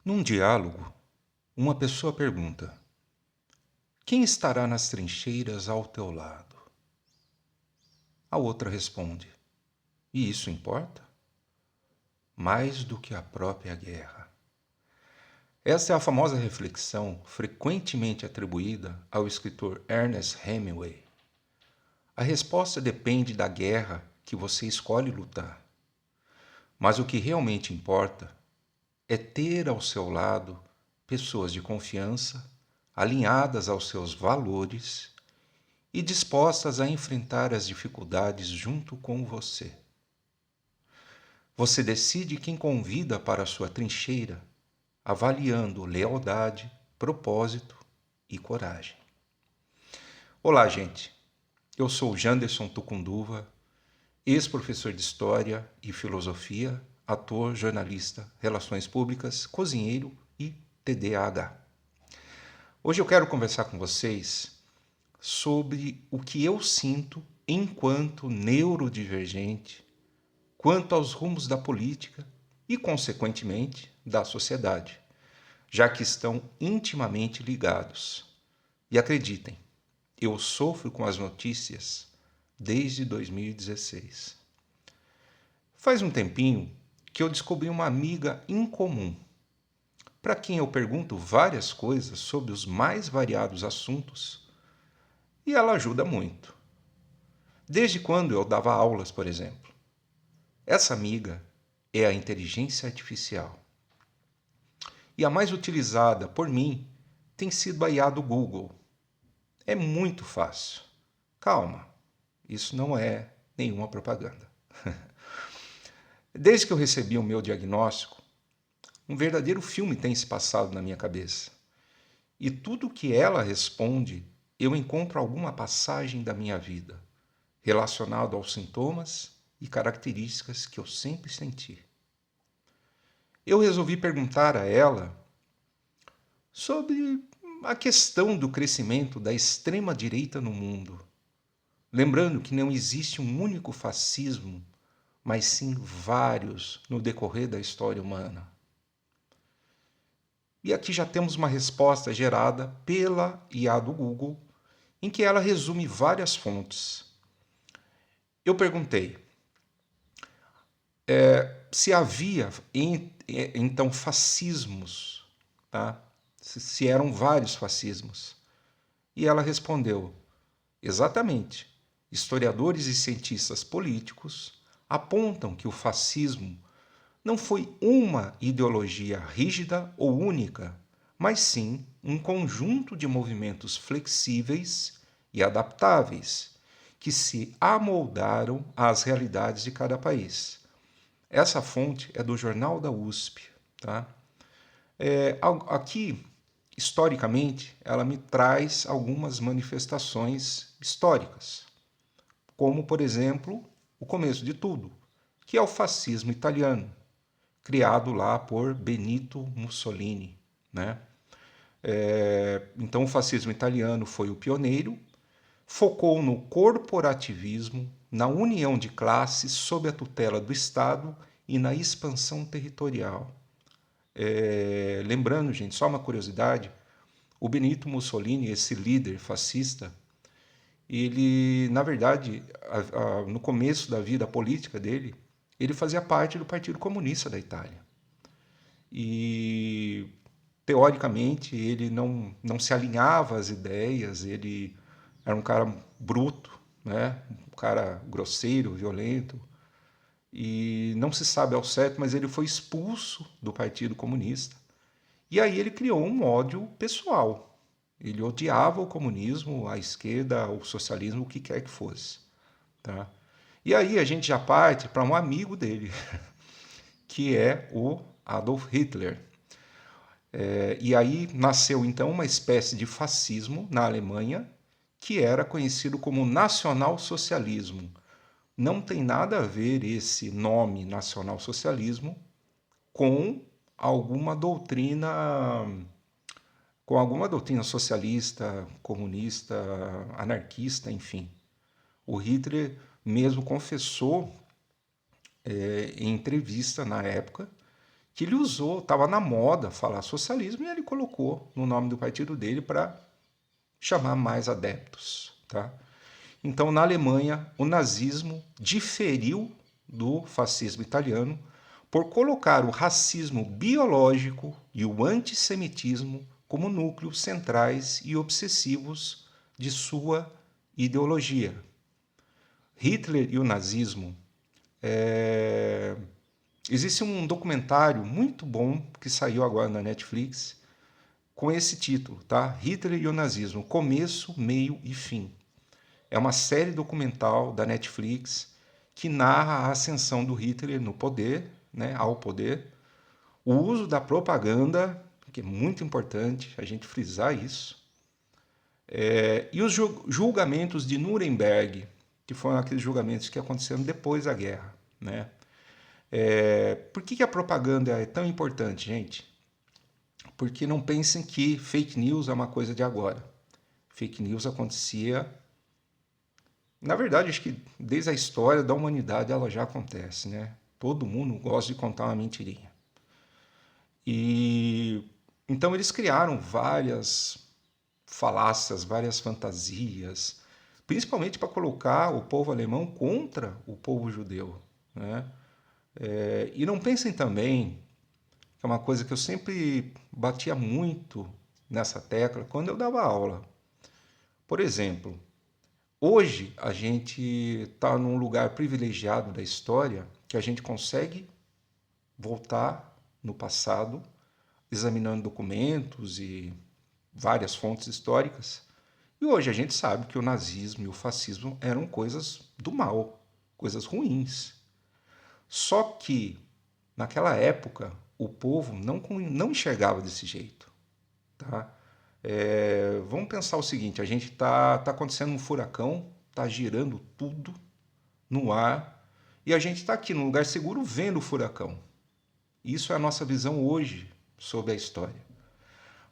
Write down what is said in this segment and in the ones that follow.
Num diálogo, uma pessoa pergunta: quem estará nas trincheiras ao teu lado? A outra responde: e isso importa? Mais do que a própria guerra. Essa é a famosa reflexão frequentemente atribuída ao escritor Ernest Hemingway. A resposta depende da guerra que você escolhe lutar. Mas o que realmente importa é ter ao seu lado pessoas de confiança, alinhadas aos seus valores e dispostas a enfrentar as dificuldades junto com você. Você decide quem convida para a sua trincheira, avaliando lealdade, propósito e coragem. Olá, gente. Eu sou Janderson Tucunduva, ex-professor de História e Filosofia, ator, jornalista, relações públicas, cozinheiro e TDAH. Hoje eu quero conversar com vocês sobre o que eu sinto enquanto neurodivergente quanto aos rumos da política e, consequentemente, da sociedade, já que estão intimamente ligados. E acreditem, eu sofro com as notícias desde 2016. Faz um tempinho que eu descobri uma amiga incomum, para quem eu pergunto várias coisas sobre os mais variados assuntos, e ela ajuda muito. Desde quando eu dava aulas, por exemplo. Essa amiga é a inteligência artificial. E a mais utilizada por mim tem sido a IA do Google. É muito fácil. Calma, isso não é nenhuma propaganda. Desde que eu recebi o meu diagnóstico, um verdadeiro filme tem se passado na minha cabeça. E tudo que ela responde, eu encontro alguma passagem da minha vida relacionado aos sintomas e características que eu sempre senti. Eu resolvi perguntar a ela sobre a questão do crescimento da extrema-direita no mundo, lembrando que não existe um único fascismo, mas sim vários no decorrer da história humana. E aqui já temos uma resposta gerada pela IA do Google, em que ela resume várias fontes. Eu perguntei se havia então fascismos, tá? Se eram vários fascismos. E ela respondeu: exatamente. Historiadores e cientistas políticos apontam que o fascismo não foi uma ideologia rígida ou única, mas sim um conjunto de movimentos flexíveis e adaptáveis que se amoldaram às realidades de cada país. Essa fonte é do Jornal da USP. Tá? Aqui, historicamente, ela me traz algumas manifestações históricas, como, por exemplo, o começo de tudo, que é o fascismo italiano, criado lá por Benito Mussolini. Né? Então, o fascismo italiano foi o pioneiro, focou no corporativismo, na união de classes sob a tutela do Estado e na expansão territorial. Lembrando, gente, só uma curiosidade, o Benito Mussolini, esse líder fascista, ele, na verdade, no começo da vida política dele, ele fazia parte do Partido Comunista da Itália. E, teoricamente, ele não se alinhava às ideias, ele era um cara bruto, né? Um cara grosseiro, violento, e não se sabe ao certo, mas ele foi expulso do Partido Comunista. E aí ele criou um ódio pessoal. Ele odiava o comunismo, a esquerda, o socialismo, o que quer que fosse. Tá? E aí a gente já parte para um amigo dele, que é o Adolf Hitler. E aí nasceu então uma espécie de fascismo na Alemanha, que era conhecido como nacionalsocialismo. Não tem nada a ver esse nome nacionalsocialismo com alguma doutrina socialista, comunista, anarquista, enfim. O Hitler mesmo confessou em entrevista na época que ele usou, estava na moda falar socialismo e ele colocou no nome do partido dele para chamar mais adeptos, tá? Então, na Alemanha, o nazismo diferiu do fascismo italiano por colocar o racismo biológico e o antissemitismo como núcleos centrais e obsessivos de sua ideologia. Hitler e o nazismo. Existe um documentário muito bom que saiu agora na Netflix com esse título, tá? Hitler e o nazismo, começo, meio e fim. É uma série documental da Netflix que narra a ascensão do Hitler no poder, né, ao poder, o uso da propaganda, que é muito importante a gente frisar isso, e os julgamentos de Nuremberg, que foram aqueles julgamentos que aconteceram depois da guerra, né? Por que a propaganda é tão importante, gente? Porque não pensem que fake news é uma coisa de agora. Fake news acontecia... Na verdade, acho que desde a história da humanidade ela já acontece, né? Todo mundo gosta de contar uma mentirinha. E então eles criaram várias falácias, várias fantasias, principalmente para colocar o povo alemão contra o povo judeu, né? E não pensem também, que é uma coisa que eu sempre batia muito nessa tecla quando eu dava aula. Por exemplo, hoje a gente está num lugar privilegiado da história que a gente consegue voltar no passado, examinando documentos e várias fontes históricas. E hoje a gente sabe que o nazismo e o fascismo eram coisas do mal, coisas ruins. Só que naquela época o povo não enxergava desse jeito, tá? Vamos pensar o seguinte: a gente tá acontecendo um furacão, tá girando tudo no ar e a gente está aqui num lugar seguro vendo o furacão. Isso é a nossa visão hoje sobre a história.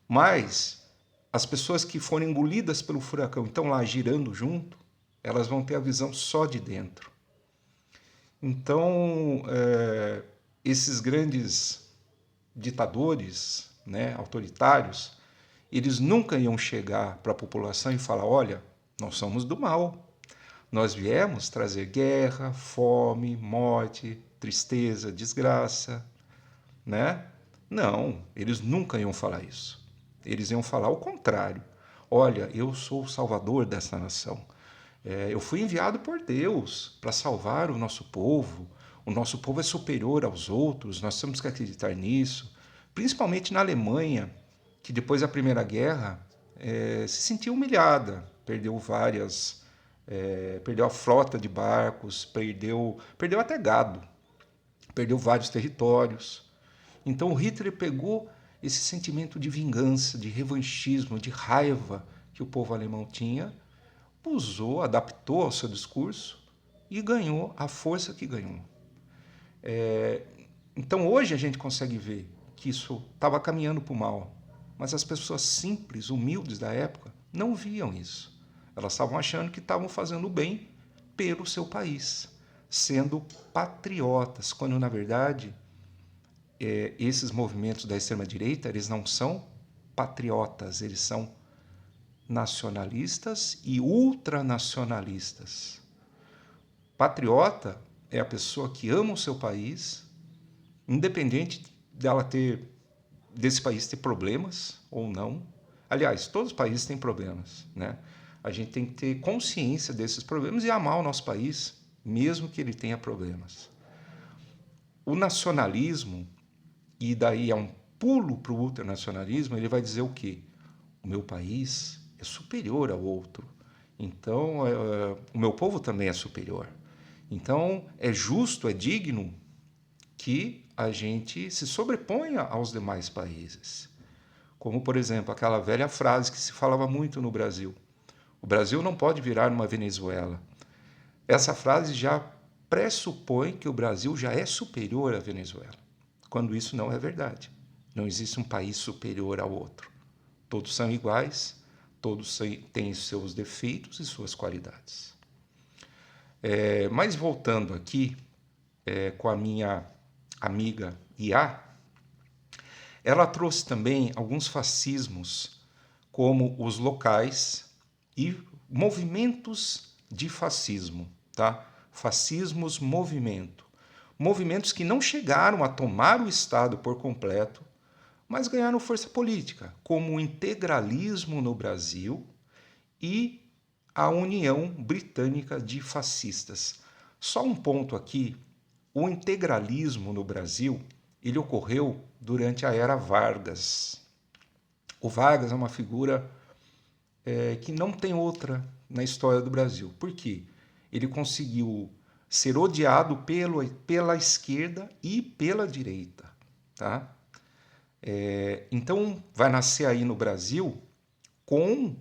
Mas as pessoas que foram engolidas pelo furacão e estão lá girando junto, elas vão ter a visão só de dentro. Então, esses grandes ditadores, né, autoritários, eles nunca iam chegar para a população e falar: olha, nós somos do mal. Nós viemos trazer guerra, fome, morte, tristeza, desgraça, né? Não, eles nunca iam falar isso. Eles iam falar o contrário. Olha, eu sou o salvador dessa nação. Eu fui enviado por Deus para salvar o nosso povo. O nosso povo é superior aos outros, nós temos que acreditar nisso. Principalmente na Alemanha, que depois da Primeira Guerra se sentiu humilhada, perdeu perdeu a frota de barcos, perdeu até gado, perdeu vários territórios. Então o Hitler pegou esse sentimento de vingança, de revanchismo, de raiva que o povo alemão tinha, usou, adaptou ao seu discurso e ganhou a força que ganhou. Então hoje a gente consegue ver que isso estava caminhando para o mal, mas as pessoas simples, humildes da época não viam isso. Elas estavam achando que estavam fazendo o bem pelo seu país, sendo patriotas, quando na verdade esses movimentos da extrema-direita, eles não são patriotas, eles são nacionalistas e ultranacionalistas. Patriota é a pessoa que ama o seu país, independente desse país ter problemas ou não. Aliás, todos os países têm problemas, né? A gente tem que ter consciência desses problemas e amar o nosso país, mesmo que ele tenha problemas. O nacionalismo, e daí é um pulo para o ultranacionalismo, ele vai dizer o quê? O meu país é superior ao outro. Então, o meu povo também é superior. Então, é justo, é digno que a gente se sobreponha aos demais países. Como, por exemplo, aquela velha frase que se falava muito no Brasil: o Brasil não pode virar uma Venezuela. Essa frase já pressupõe que o Brasil já é superior à Venezuela, quando isso não é verdade. Não existe um país superior ao outro. Todos são iguais, todos têm seus defeitos e suas qualidades. Mas voltando aqui com a minha amiga Iá, Ela trouxe também alguns fascismos, como os locais e movimentos de fascismo, tá? Fascismos movimento. Movimentos que não chegaram a tomar o Estado por completo, mas ganharam força política, como o integralismo no Brasil e a União Britânica de Fascistas. Só um ponto aqui, o integralismo no Brasil, ele ocorreu durante a era Vargas. O Vargas é uma figura que não tem outra na história do Brasil. Por quê? Ele conseguiu ser odiado pela esquerda e pela direita. Tá? Então, vai nascer aí no Brasil com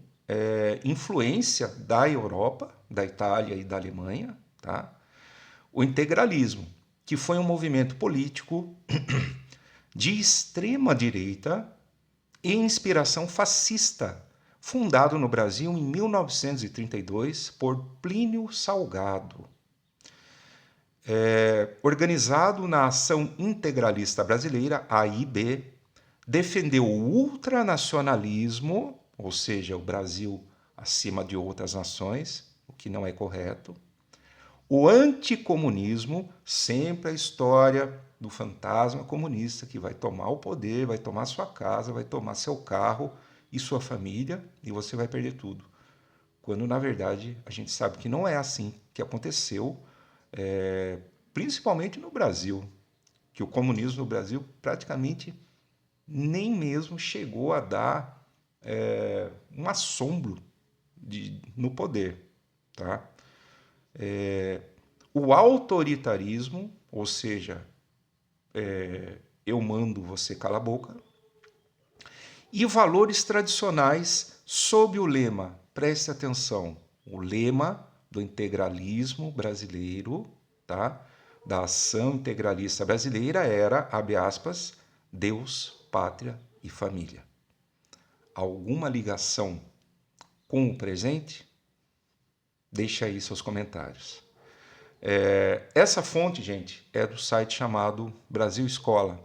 influência da Europa, da Itália e da Alemanha, tá? O integralismo, que foi um movimento político de extrema direita e inspiração fascista, fundado no Brasil em 1932 por Plínio Salgado. Organizado na Ação Integralista Brasileira, AIB, defendeu o ultranacionalismo, ou seja, o Brasil acima de outras nações, o que não é correto. O anticomunismo, sempre a história do fantasma comunista que vai tomar o poder, vai tomar sua casa, vai tomar seu carro e sua família e você vai perder tudo. Quando, na verdade, a gente sabe que não é assim que aconteceu, principalmente no Brasil, que o comunismo no Brasil praticamente nem mesmo chegou a dar um assombro no poder. Tá? O autoritarismo, ou seja, eu mando, você cala a boca, e valores tradicionais sob o lema, preste atenção, o lema do integralismo brasileiro, tá? Da ação integralista brasileira era, abre aspas, Deus, pátria e família. Alguma ligação com o presente? Deixa aí seus comentários. Essa fonte, gente, é do site chamado Brasil Escola.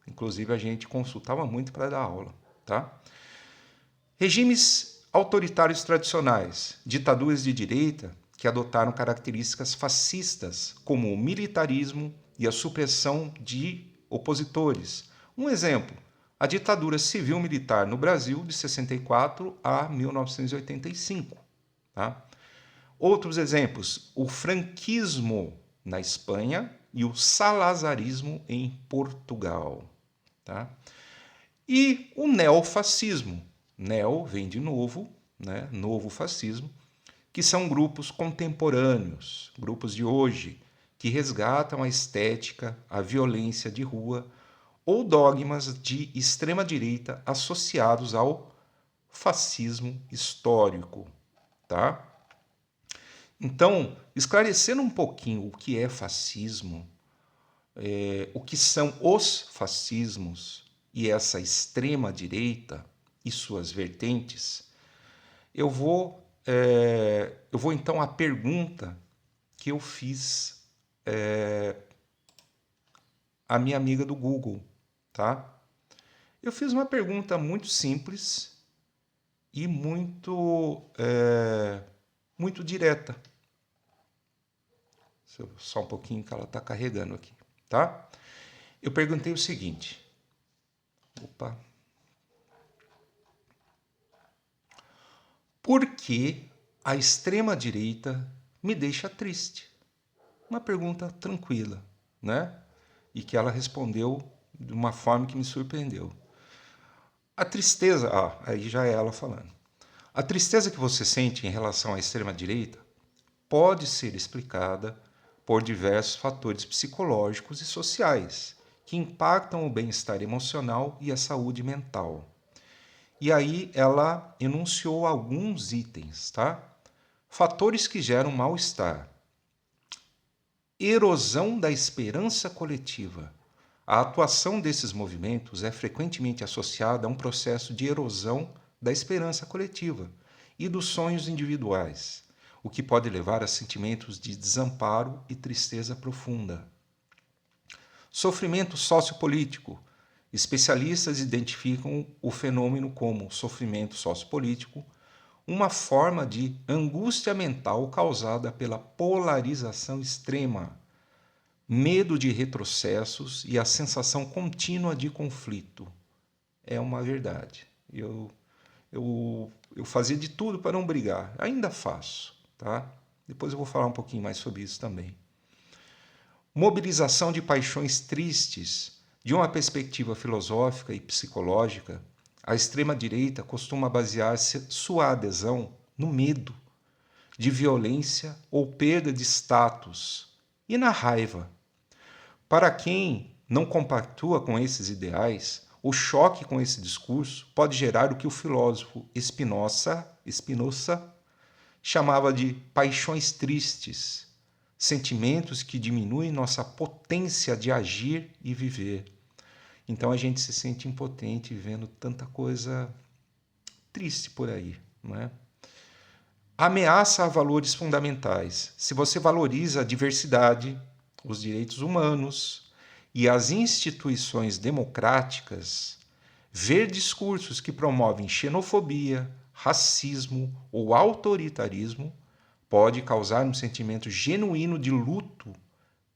Inclusive, a gente consultava muito para dar aula. Tá? Regimes autoritários tradicionais, ditaduras de direita que adotaram características fascistas, como o militarismo e a supressão de opositores. Um exemplo, a ditadura civil-militar no Brasil de 64 a 1985. Tá? Outros exemplos, o franquismo na Espanha e o salazarismo em Portugal. Tá? E o neofascismo. Neo vem de novo, né? Novo fascismo, que são grupos contemporâneos, grupos de hoje, que resgatam a estética, a violência de rua ou dogmas de extrema-direita associados ao fascismo histórico. Tá? Então, esclarecendo um pouquinho o que é fascismo, o que são os fascismos e essa extrema-direita e suas vertentes, eu vou então à pergunta que eu fiz à minha amiga do Google. Tá? Eu fiz uma pergunta muito simples e muito direta. Só um pouquinho que ela está carregando aqui. Tá? Eu perguntei o seguinte. Por que a extrema-direita me deixa triste? Uma pergunta tranquila, né? E que ela respondeu de uma forma que me surpreendeu. A tristeza, aí já é ela falando. A tristeza que você sente em relação à extrema-direita pode ser explicada por diversos fatores psicológicos e sociais que impactam o bem-estar emocional e a saúde mental. E aí ela enunciou alguns itens, tá? Fatores que geram mal-estar. Erosão da esperança coletiva. A atuação desses movimentos é frequentemente associada a um processo de erosão da esperança coletiva e dos sonhos individuais, o que pode levar a sentimentos de desamparo e tristeza profunda. Sofrimento sociopolítico. Especialistas identificam o fenômeno como sofrimento sociopolítico, uma forma de angústia mental causada pela polarização extrema, medo de retrocessos e a sensação contínua de conflito. É uma verdade. Eu fazia de tudo para não brigar. Ainda faço, tá? Depois eu vou falar um pouquinho mais sobre isso também. Mobilização de paixões tristes. De uma perspectiva filosófica e psicológica, a extrema-direita costuma basear sua adesão no medo de violência ou perda de status e na raiva. Para quem não compactua com esses ideais, o choque com esse discurso pode gerar o que o filósofo Spinoza chamava de paixões tristes, sentimentos que diminuem nossa potência de agir e viver. Então a gente se sente impotente vendo tanta coisa triste por aí, não é? Ameaça a valores fundamentais. Se você valoriza a diversidade, os direitos humanos e as instituições democráticas, ver discursos que promovem xenofobia, racismo ou autoritarismo pode causar um sentimento genuíno de luto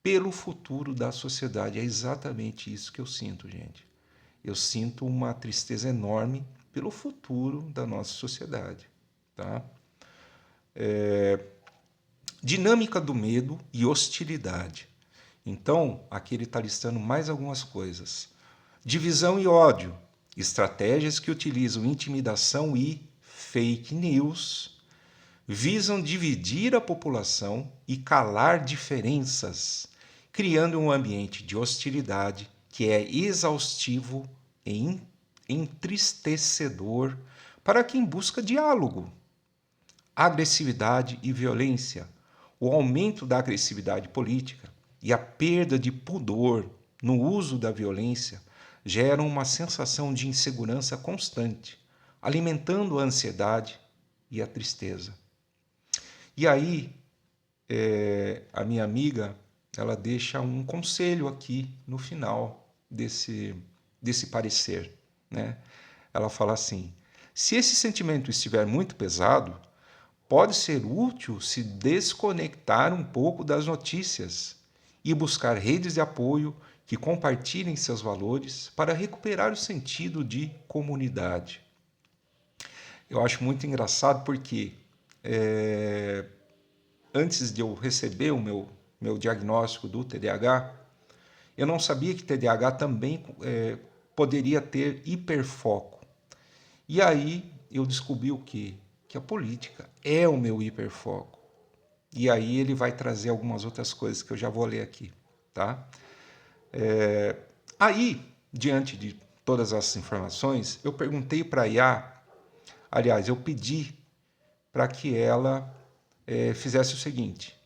pelo futuro da sociedade. É exatamente isso que eu sinto, gente. Eu sinto uma tristeza enorme pelo futuro da nossa sociedade, tá? Dinâmica do medo e hostilidade. Então, aqui ele está listando mais algumas coisas. Divisão e ódio. Estratégias que utilizam intimidação e fake news visam dividir a população e calar diferenças, criando um ambiente de hostilidade que é exaustivo e entristecedor para quem busca diálogo. Agressividade e violência. O aumento da agressividade política e a perda de pudor no uso da violência geram uma sensação de insegurança constante, alimentando a ansiedade e a tristeza. E aí, a minha amiga, ela deixa um conselho aqui no final desse parecer, né? Ela fala assim: se esse sentimento estiver muito pesado, pode ser útil se desconectar um pouco das notícias e buscar redes de apoio que compartilhem seus valores para recuperar o sentido de comunidade. Eu acho muito engraçado porque antes de eu receber o meu diagnóstico do TDAH, eu não sabia que TDAH também poderia ter hiperfoco. E aí eu descobri o quê? Que a política é o meu hiperfoco. E aí ele vai trazer algumas outras coisas que eu já vou ler aqui, tá? Aí, diante de todas essas informações, eu perguntei para a IA, aliás, eu pedi para que ela fizesse o seguinte: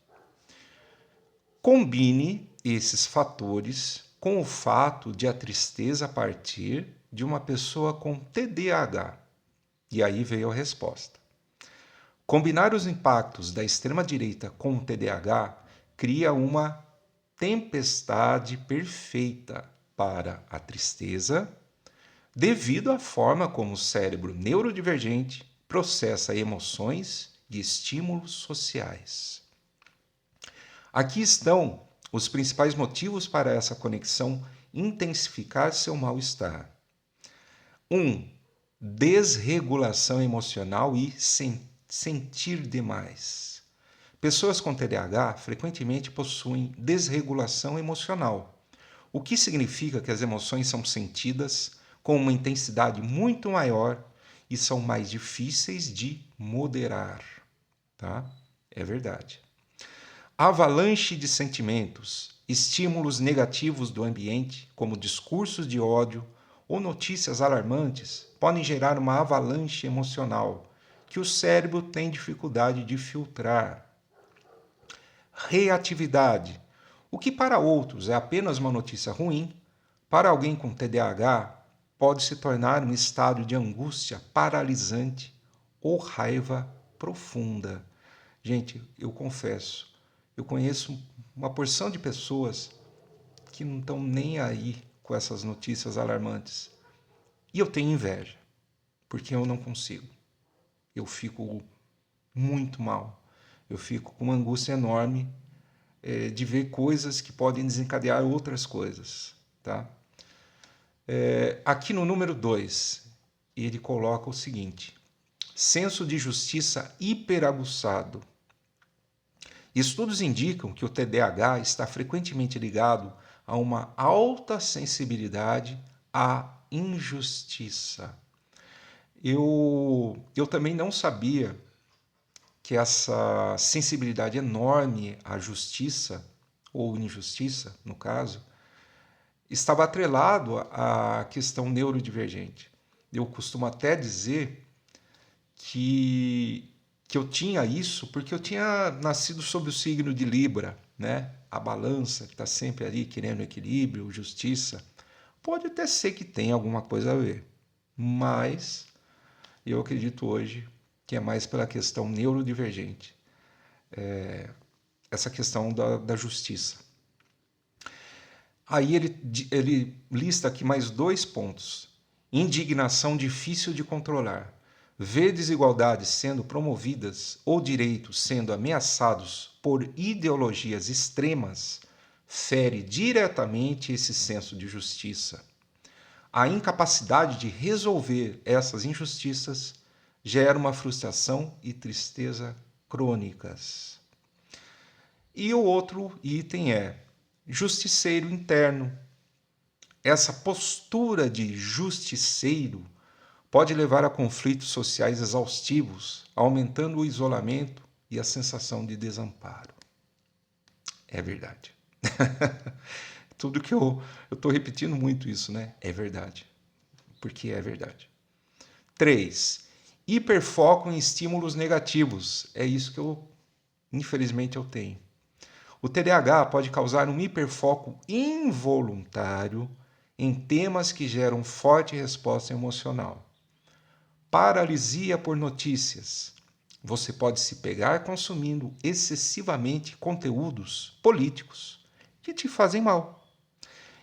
combine esses fatores com o fato de a tristeza partir de uma pessoa com TDAH. E aí veio a resposta. Combinar os impactos da extrema-direita com o TDAH cria uma tempestade perfeita para a tristeza, devido à forma como o cérebro neurodivergente processa emoções e estímulos sociais. Aqui estão os principais motivos para essa conexão intensificar seu mal-estar. 1. Desregulação emocional e sentir demais. Pessoas com TDAH frequentemente possuem desregulação emocional, o que significa que as emoções são sentidas com uma intensidade muito maior e são mais difíceis de moderar, tá? É verdade. Avalanche de sentimentos, estímulos negativos do ambiente, como discursos de ódio ou notícias alarmantes, podem gerar uma avalanche emocional que o cérebro tem dificuldade de filtrar. Reatividade. O que para outros é apenas uma notícia ruim, para alguém com TDAH pode se tornar um estado de angústia paralisante ou raiva profunda. Gente, eu confesso, eu conheço uma porção de pessoas que não estão nem aí com essas notícias alarmantes. E eu tenho inveja, porque eu não consigo. Eu fico muito mal. Eu fico com uma angústia enorme de ver coisas que podem desencadear outras coisas. Tá? Aqui no número 2, ele coloca o seguinte: senso de justiça hiperaguçado. Estudos indicam que o TDAH está frequentemente ligado a uma alta sensibilidade à injustiça. Eu também não sabia que essa sensibilidade enorme à justiça, ou injustiça, no caso, estava atrelado à questão neurodivergente. Eu costumo até dizer que eu tinha isso porque eu tinha nascido sob o signo de Libra, né? A balança que está sempre ali querendo equilíbrio, justiça. Pode até ser que tenha alguma coisa a ver, mas eu acredito hoje que é mais pela questão neurodivergente, essa questão da justiça. Aí ele lista aqui mais 2 pontos. Indignação difícil de controlar. Ver desigualdades sendo promovidas ou direitos sendo ameaçados por ideologias extremas fere diretamente esse senso de justiça. A incapacidade de resolver essas injustiças gera uma frustração e tristeza crônicas. E o outro item é justiceiro interno. Essa postura de justiceiro pode levar a conflitos sociais exaustivos, aumentando o isolamento e a sensação de desamparo. É verdade. Tudo que eu estou repetindo muito isso, né? É verdade. Porque é verdade. 3. Hiperfoco em estímulos negativos. É isso que infelizmente, eu tenho. O TDAH pode causar um hiperfoco involuntário em temas que geram forte resposta emocional. Paralisia por notícias. Você pode se pegar consumindo excessivamente conteúdos políticos que te fazem mal.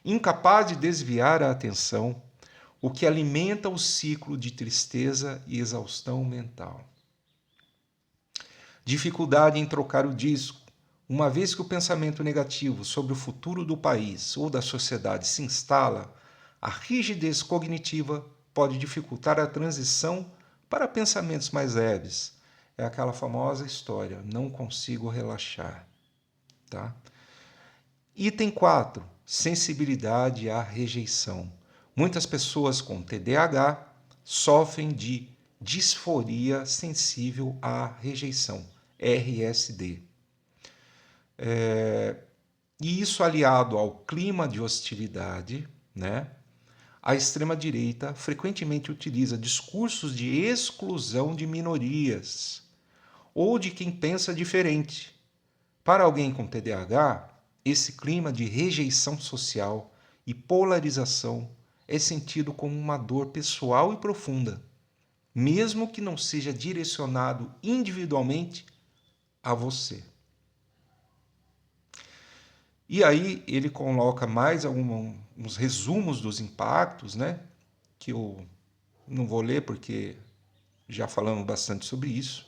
Incapaz de desviar a atenção, o que alimenta o ciclo de tristeza e exaustão mental. Dificuldade em trocar o disco. Uma vez que o pensamento negativo sobre o futuro do país ou da sociedade se instala, a rigidez cognitiva pode dificultar a transição para pensamentos mais leves. É aquela famosa história, não consigo relaxar. Tá? Item 4, sensibilidade à rejeição. Muitas pessoas com TDAH sofrem de disforia sensível à rejeição, RSD. E isso aliado ao clima de hostilidade, né? A extrema-direita frequentemente utiliza discursos de exclusão de minorias ou de quem pensa diferente. Para alguém com TDAH, esse clima de rejeição social e polarização é sentido como uma dor pessoal e profunda, mesmo que não seja direcionado individualmente a você. E aí ele coloca mais uns resumos dos impactos, né? Que eu não vou ler porque já falamos bastante sobre isso.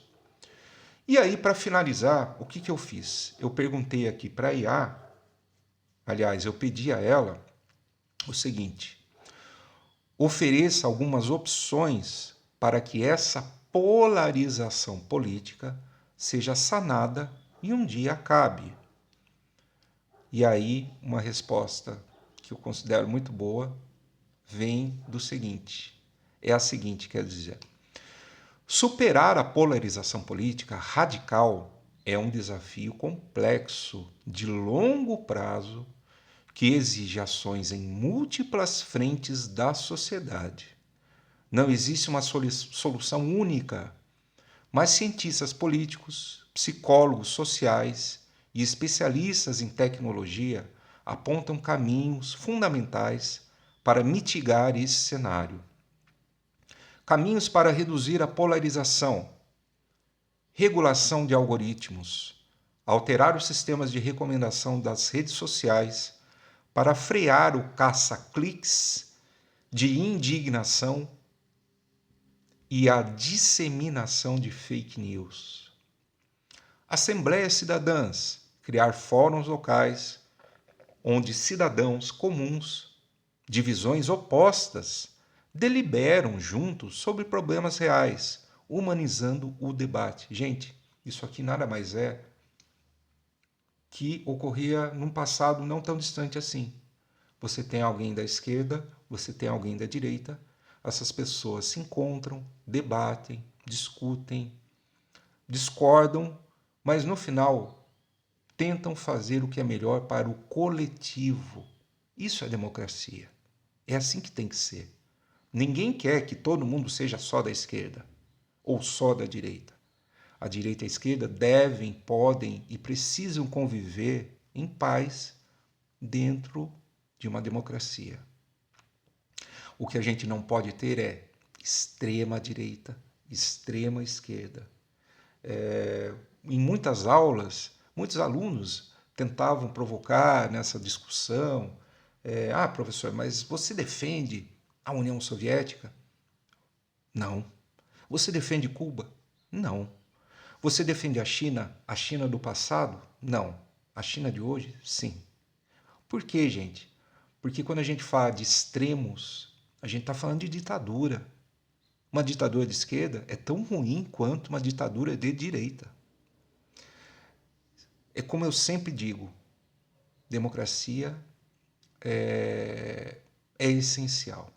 E aí, para finalizar, o que eu fiz? Eu perguntei aqui para a IA, aliás, eu pedi a ela o seguinte: ofereça algumas opções para que essa polarização política seja sanada e um dia acabe. E aí, uma resposta que eu considero muito boa vem do seguinte: é a seguinte, quer dizer, superar a polarização política radical é um desafio complexo, de longo prazo, que exige ações em múltiplas frentes da sociedade. Não existe uma solução única, mas cientistas políticos, psicólogos sociais e especialistas em tecnologia apontam caminhos fundamentais para mitigar esse cenário. Caminhos para reduzir a polarização: regulação de algoritmos, alterar os sistemas de recomendação das redes sociais para frear o caça-cliques de indignação e a disseminação de fake news. Assembleias cidadãs, criar fóruns locais onde cidadãos comuns, de visões opostas, deliberam juntos sobre problemas reais, humanizando o debate. Gente, isso aqui nada mais é que ocorria num passado não tão distante assim. Você tem alguém da esquerda, você tem alguém da direita, essas pessoas se encontram, debatem, discutem, discordam, mas no final tentam fazer o que é melhor para o coletivo. Isso é democracia. É assim que tem que ser. Ninguém quer que todo mundo seja só da esquerda ou só da direita. A direita e a esquerda devem, podem e precisam conviver em paz dentro de uma democracia. O que a gente não pode ter é extrema direita, extrema esquerda. Em muitas aulas, muitos alunos tentavam provocar nessa discussão. Professor, mas você defende a União Soviética? Não. Você defende Cuba? Não. Você defende a China do passado? Não. A China de hoje? Sim. Por quê, gente? Porque quando a gente fala de extremos, a gente está falando de ditadura. Uma ditadura de esquerda é tão ruim quanto uma ditadura de direita. É como eu sempre digo, democracia é essencial,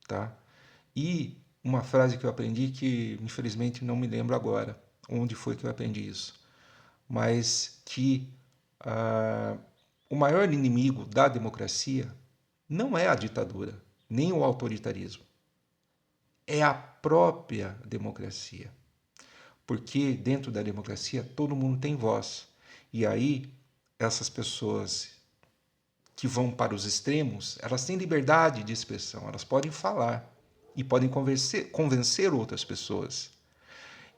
tá? E uma frase que eu aprendi que infelizmente não me lembro agora onde foi que eu aprendi isso, mas que o maior inimigo da democracia não é a ditadura, nem o autoritarismo, é a própria democracia. Porque dentro da democracia todo mundo tem voz. E aí essas pessoas que vão para os extremos, elas têm liberdade de expressão, elas podem falar e podem convencer outras pessoas.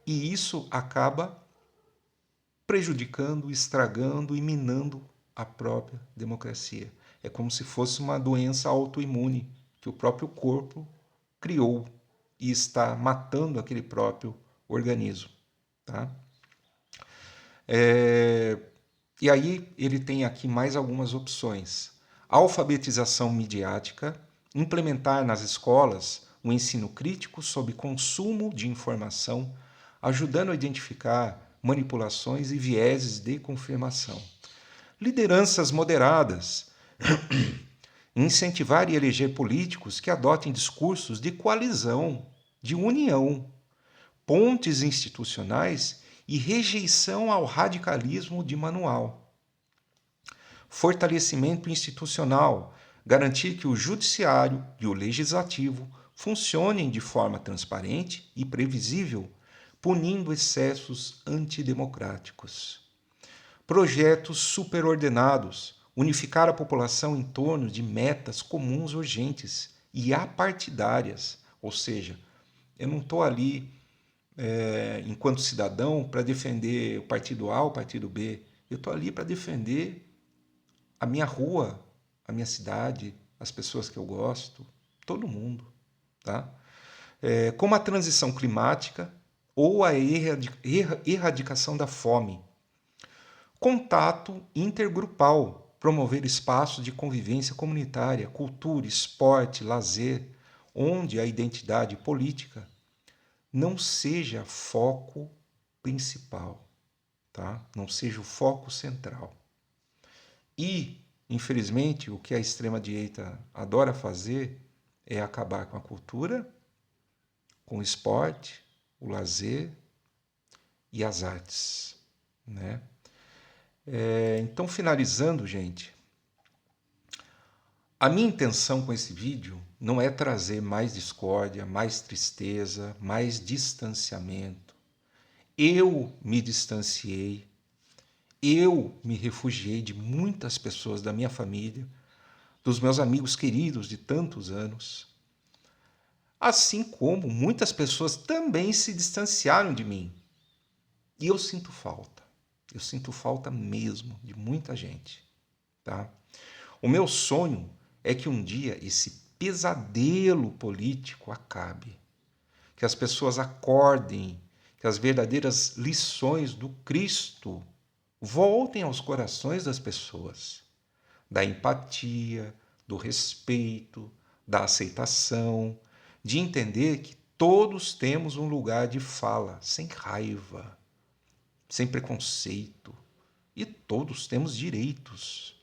E isso acaba prejudicando, estragando e minando a própria democracia. É como se fosse uma doença autoimune que o próprio corpo criou e está matando aquele próprio organismo. Tá? E aí ele tem aqui mais algumas opções. Alfabetização midiática, implementar nas escolas o ensino crítico sobre consumo de informação, ajudando a identificar manipulações e vieses de confirmação. Lideranças moderadas, incentivar e eleger políticos que adotem discursos de coalizão, de união, pontes institucionais e rejeição ao radicalismo de manual. Fortalecimento institucional, garantir que o judiciário e o legislativo funcionem de forma transparente e previsível, punindo excessos antidemocráticos. Projetos superordenados, unificar a população em torno de metas comuns urgentes e apartidárias, ou seja, eu não estou ali enquanto cidadão para defender o partido A ou o partido B, eu estou ali para defender a minha rua, a minha cidade, as pessoas que eu gosto, todo mundo. Tá? Como a transição climática ou a erradicação da fome. Contato intergrupal, promover espaços de convivência comunitária, cultura, esporte, lazer, onde a identidade política não seja foco principal, tá? Não seja o foco central. E, infelizmente, o que a extrema-direita adora fazer é acabar com a cultura, com o esporte, o lazer e as artes, né? Então, finalizando, gente, a minha intenção com esse vídeo não é trazer mais discórdia, mais tristeza, mais distanciamento. Eu me distanciei, eu me refugiei de muitas pessoas da minha família, dos meus amigos queridos de tantos anos, assim como muitas pessoas também se distanciaram de mim. E eu sinto falta mesmo de muita gente, tá? O meu sonho é que um dia esse pesadelo político acabe, que as pessoas acordem, que as verdadeiras lições do Cristo voltem aos corações das pessoas, da empatia, do respeito, da aceitação, de entender que todos temos um lugar de fala, sem raiva, sem preconceito, e todos temos direitos.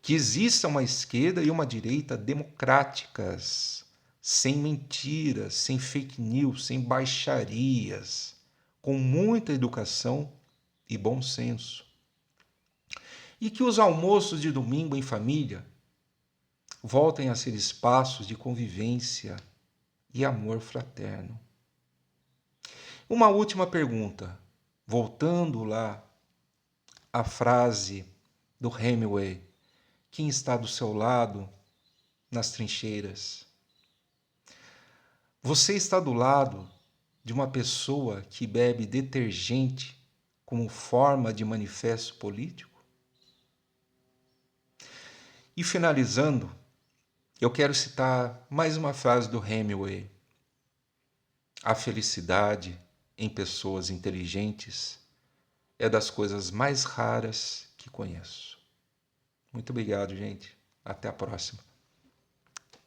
Que exista uma esquerda e uma direita democráticas, sem mentiras, sem fake news, sem baixarias, com muita educação e bom senso. E que os almoços de domingo em família voltem a ser espaços de convivência e amor fraterno. Uma última pergunta, voltando lá à frase do Hemingway: quem está do seu lado nas trincheiras? Você está do lado de uma pessoa que bebe detergente como forma de manifesto político? E finalizando, eu quero citar mais uma frase do Hemingway: a felicidade em pessoas inteligentes é das coisas mais raras que conheço. Muito obrigado, gente. Até a próxima.